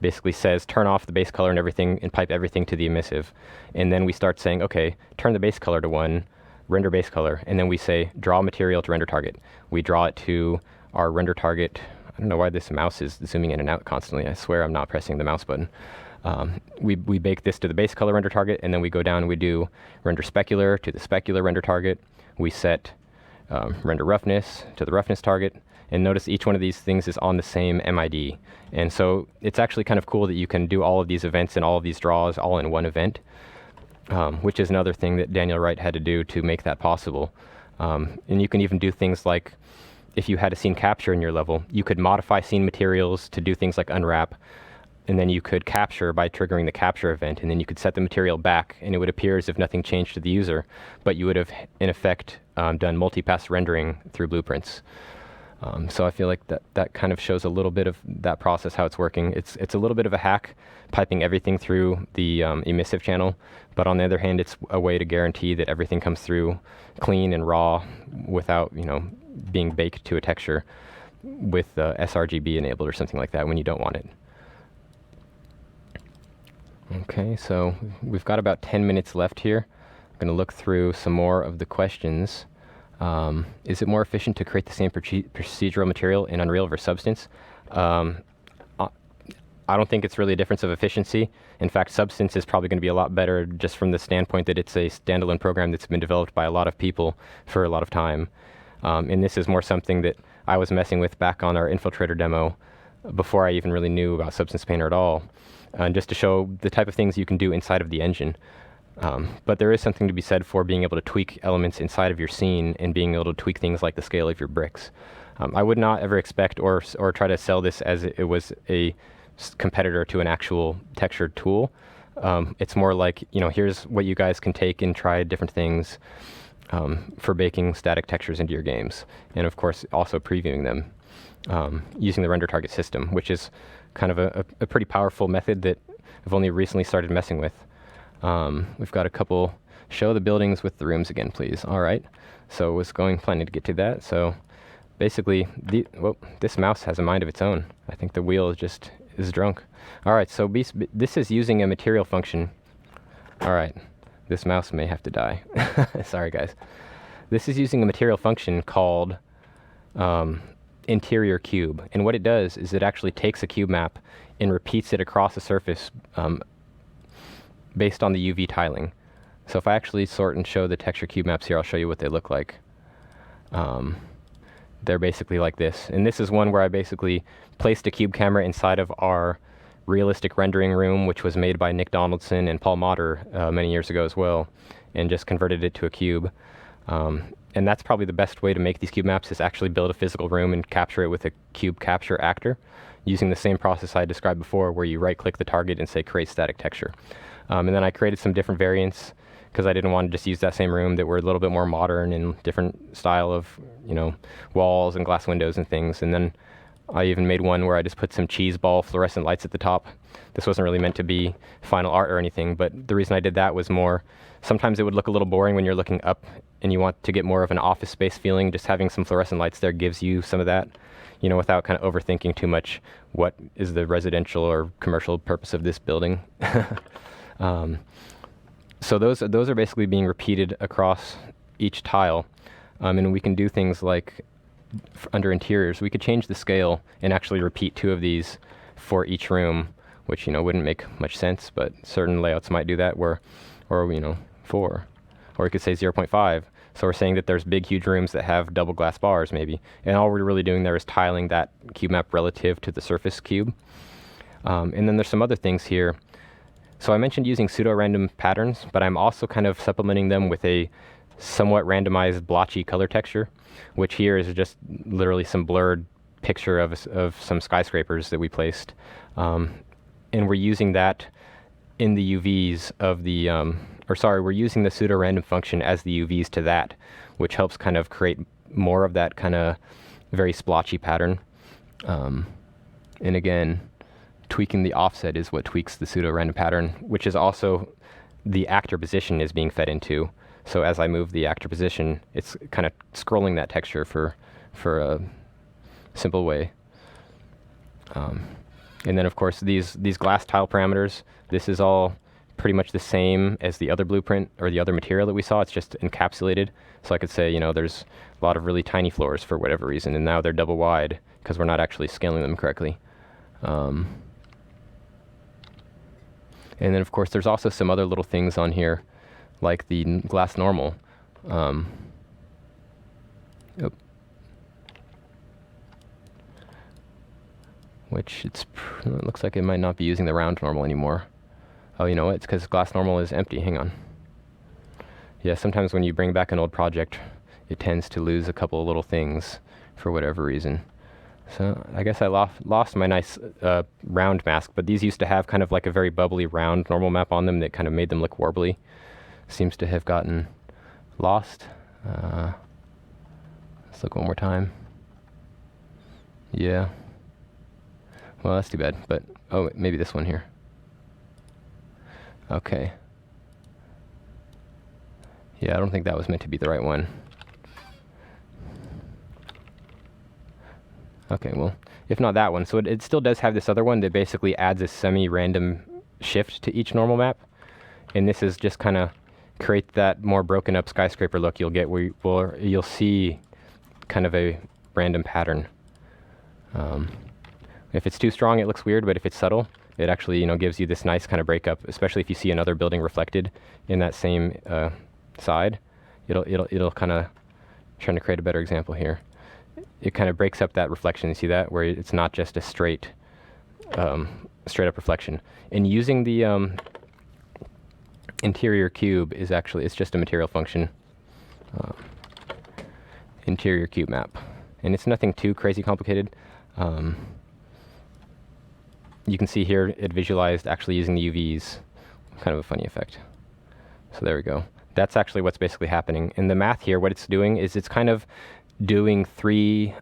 basically says turn off the base color and everything and pipe everything to the emissive. And then we start saying, okay, turn the base color to 1, render base color, and then we say draw material to render target. We draw it to our render target. I don't know why this mouse is zooming in and out constantly. I swear I'm not pressing the mouse button. We bake this to the base color render target, and then we go down and we do render specular to the specular render target. We set render roughness to the roughness target, and notice each one of these things is on the same MID. And so it's actually kind of cool that you can do all of these events and all of these draws all in one event, which is another thing that Daniel Wright had to do to make that possible. And you can even do things like, if you had a scene capture in your level, you could modify scene materials to do things like unwrap, and then you could capture by triggering the capture event, and then you could set the material back, and it would appear as if nothing changed to the user, but you would have, in effect, done multi-pass rendering through blueprints. So I feel like that kind of shows a little bit of that process, how it's working. It's a little bit of a hack, piping everything through the emissive channel, but on the other hand, it's a way to guarantee that everything comes through clean and raw without, being baked to a texture with sRGB enabled or something like that when you don't want it. Okay, so we've got about 10 minutes left here. I'm going to look through some more of the questions. Is it more efficient to create the same procedural material in Unreal versus Substance? I don't think it's really a difference of efficiency. In fact, Substance is probably going to be a lot better just from the standpoint that it's a standalone program that's been developed by a lot of people for a lot of time. And this is more something that I was messing with back on our Infiltrator demo before I even really knew about Substance Painter at all. Just to show the type of things you can do inside of the engine. But there is something to be said for being able to tweak elements inside of your scene and being able to tweak things like the scale of your bricks. I would not ever expect or try to sell this as it was a competitor to an actual textured tool. It's more like, here's what you guys can take and try different things for baking static textures into your games. And of course, also previewing them using the render target system, which is kind of a pretty powerful method that I've only recently started messing with. We've got a couple, show the buildings with the rooms again, please. All right. So was planning to get to that. So basically, this mouse has a mind of its own. I think the wheel is drunk. All right. So this is using a material function. All right. This mouse may have to die. Sorry, guys. This is using a material function called interior cube, and what it does is it actually takes a cube map and repeats it across a surface based on the UV tiling. So if I actually sort and show the texture cube maps here, I'll show you what they look like. They're basically like this, and this is one where I basically placed a cube camera inside of our realistic rendering room, which was made by Nick Donaldson and Paul Motter many years ago as well, and just converted it to a cube. And that's probably the best way to make these cube maps, is actually build a physical room and capture it with a cube capture actor using the same process I described before, where you right-click the target and say create static texture. And then I created some different variants because I didn't want to just use that same room, that were a little bit more modern and different style of, walls and glass windows and things. And then I even made one where I just put some cheese ball fluorescent lights at the top This wasn't really meant to be final art or anything, but the reason I did that was more, sometimes it would look a little boring when you're looking up and you want to get more of an office space feeling. Just having some fluorescent lights there gives you some of that, you know, without kind of overthinking too much what is the residential or commercial purpose of this building. So those are basically being repeated across each tile. And we can do things like under interiors, we could change the scale and actually repeat 2 of these for each room, which, you know, wouldn't make much sense, but certain layouts might do that, or, you know, 4. Or we could say 0.5. So we're saying that there's big, huge rooms that have double glass bars, maybe. And all we're really doing there is tiling that cube map relative to the surface cube. And then there's some other things here. So I mentioned using pseudo-random patterns, but I'm also kind of supplementing them with a somewhat randomized blotchy color texture, which here is just literally some blurred picture of some skyscrapers that we placed. And we're using that in the UVs of the, we're using the pseudo-random function as the UVs to that, which helps kind of create more of that kind of very splotchy pattern. And again, tweaking the offset is what tweaks the pseudo-random pattern, which is also the actor position is being fed into. So as I move the actor position, it's kind of scrolling that texture for a simple way. And then of course these glass tile parameters, this is all pretty much the same as the other blueprint or the other material that we saw. It's just encapsulated. So I could say, you know, there's a lot of really tiny floors for whatever reason, and now they're double wide because we're not actually scaling them correctly. And then of course there's also some other little things on here, like the glass normal. Which it looks like it might not be using the round normal anymore. Oh, you know what? It's because glass normal is empty. Hang on. Yeah, sometimes when you bring back an old project, it tends to lose a couple of little things for whatever reason. So I guess I lost my nice round mask, but these used to have kind of like a very bubbly round normal map on them that kind of made them look warbly. Seems to have gotten lost. Let's look one more time. Yeah. Well, that's too bad, but oh, maybe this one here. Okay. Yeah, I don't think that was meant to be the right one. Okay, well, if not that one. So it still does have this other one that basically adds a semi-random shift to each normal map. And this is just kind of create that more broken up skyscraper look you'll get where you'll see kind of a random pattern. If it's too strong, it looks weird, but if it's subtle, it actually, you know, gives you this nice kind of breakup, especially if you see another building reflected in that same side. It'll kind of, trying to create a better example here. It kind of breaks up that reflection. You see that? Where it's not just a straight up reflection. And using the interior cube is actually, it's just a material function. Interior cube map. And it's nothing too crazy complicated. You can see here it visualized actually using the UVs. Kind of a funny effect. So there we go. That's actually what's basically happening. In the math here, what it's doing is it's kind of doing 3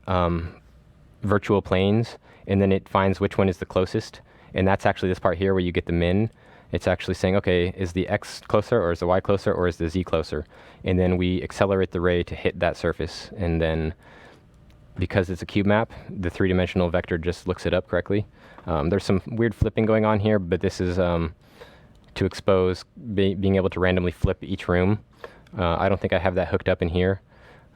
virtual planes, and then it finds which one is the closest. And that's actually this part here where you get the min. It's actually saying, okay, is the X closer, or is the Y closer, or is the Z closer? And then we accelerate the ray to hit that surface. And then because it's a cube map, the 3-dimensional vector just looks it up correctly. There's some weird flipping going on here, but this is to expose being able to randomly flip each room. I don't think I have that hooked up in here,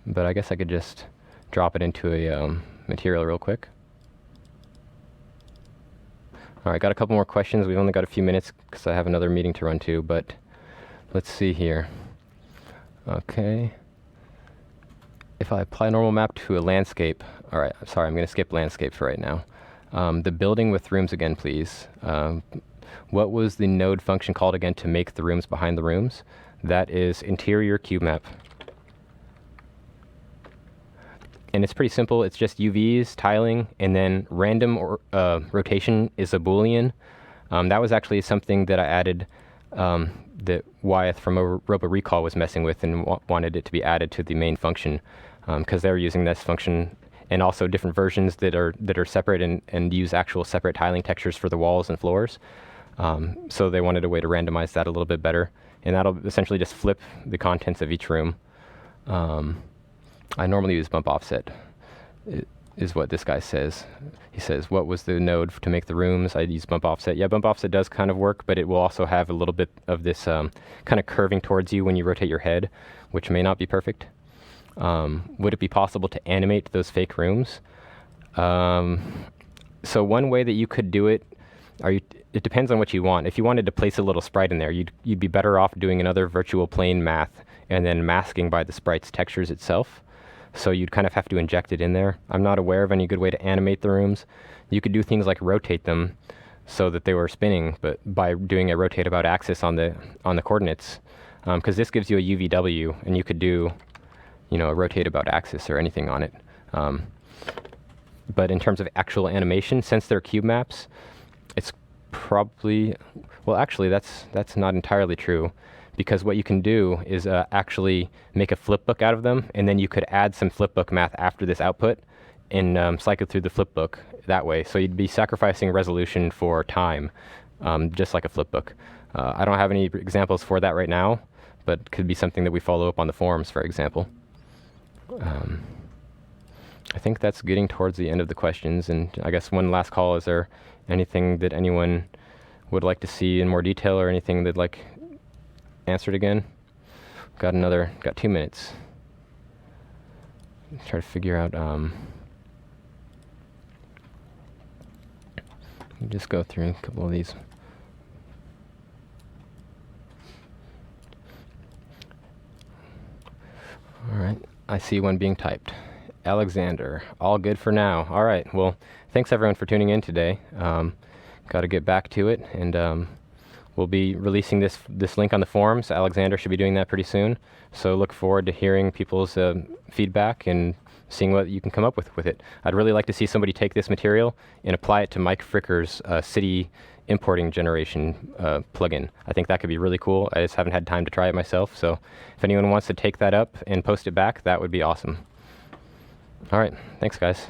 but I guess I could just drop it into a material real quick. All right, got a couple more questions. We've only got a few minutes because I have another meeting to run to, but let's see here. Okay. If I apply normal map to a landscape, all right, sorry, I'm going to skip landscape for right now. The building with rooms again, please. What was the node function called again to make the rooms behind the rooms? That is interior cube map. And it's pretty simple. It's just UVs, tiling, and then random rotation is a Boolean. That was actually something that I added that Wyeth from Robo Recall was messing with and wanted it to be added to the main function because they were using this function and also different versions that are separate and use actual separate tiling textures for the walls and floors. So they wanted a way to randomize that a little bit better, and that'll essentially just flip the contents of each room. I normally use bump offset, is what this guy says. He says, what was the node to make the rooms? I use bump offset. Yeah, bump offset does kind of work, but it will also have a little bit of this kind of curving towards you when you rotate your head, which may not be perfect. Would it be possible to animate those fake rooms? So one way that you could do it, it depends on what you want. If you wanted to place a little sprite in there, you'd be better off doing another virtual plane math and then masking by the sprite's textures itself. So you'd kind of have to inject it in there. I'm not aware of any good way to animate the rooms. You could do things like rotate them so that they were spinning, but by doing a rotate about axis on the coordinates, because this gives you a UVW, and you could do, a rotate about axis or anything on it. But in terms of actual animation, since they're cube maps, it's probably, well, actually, that's not entirely true, because what you can do is actually make a flipbook out of them, and then you could add some flipbook math after this output and cycle through the flipbook that way. So you'd be sacrificing resolution for time, just like a flipbook. I don't have any examples for that right now, but it could be something that we follow up on the forums, for example. I think that's getting towards the end of the questions, and I guess one last call. Is there anything that anyone would like to see in more detail, or anything they'd like answered again? Got 2 minutes. Try to figure out, just go through a couple of these. All right, I see one being typed. Alexander, all good for now. All right, well, thanks everyone for tuning in today. Got to get back to it, and we'll be releasing this link on the forums. Alexander should be doing that pretty soon. So look forward to hearing people's feedback and seeing what you can come up with it. I'd really like to see somebody take this material and apply it to Mike Fricker's city importing generation plugin. I think that could be really cool. I just haven't had time to try it myself. So if anyone wants to take that up and post it back, that would be awesome. All right, thanks guys.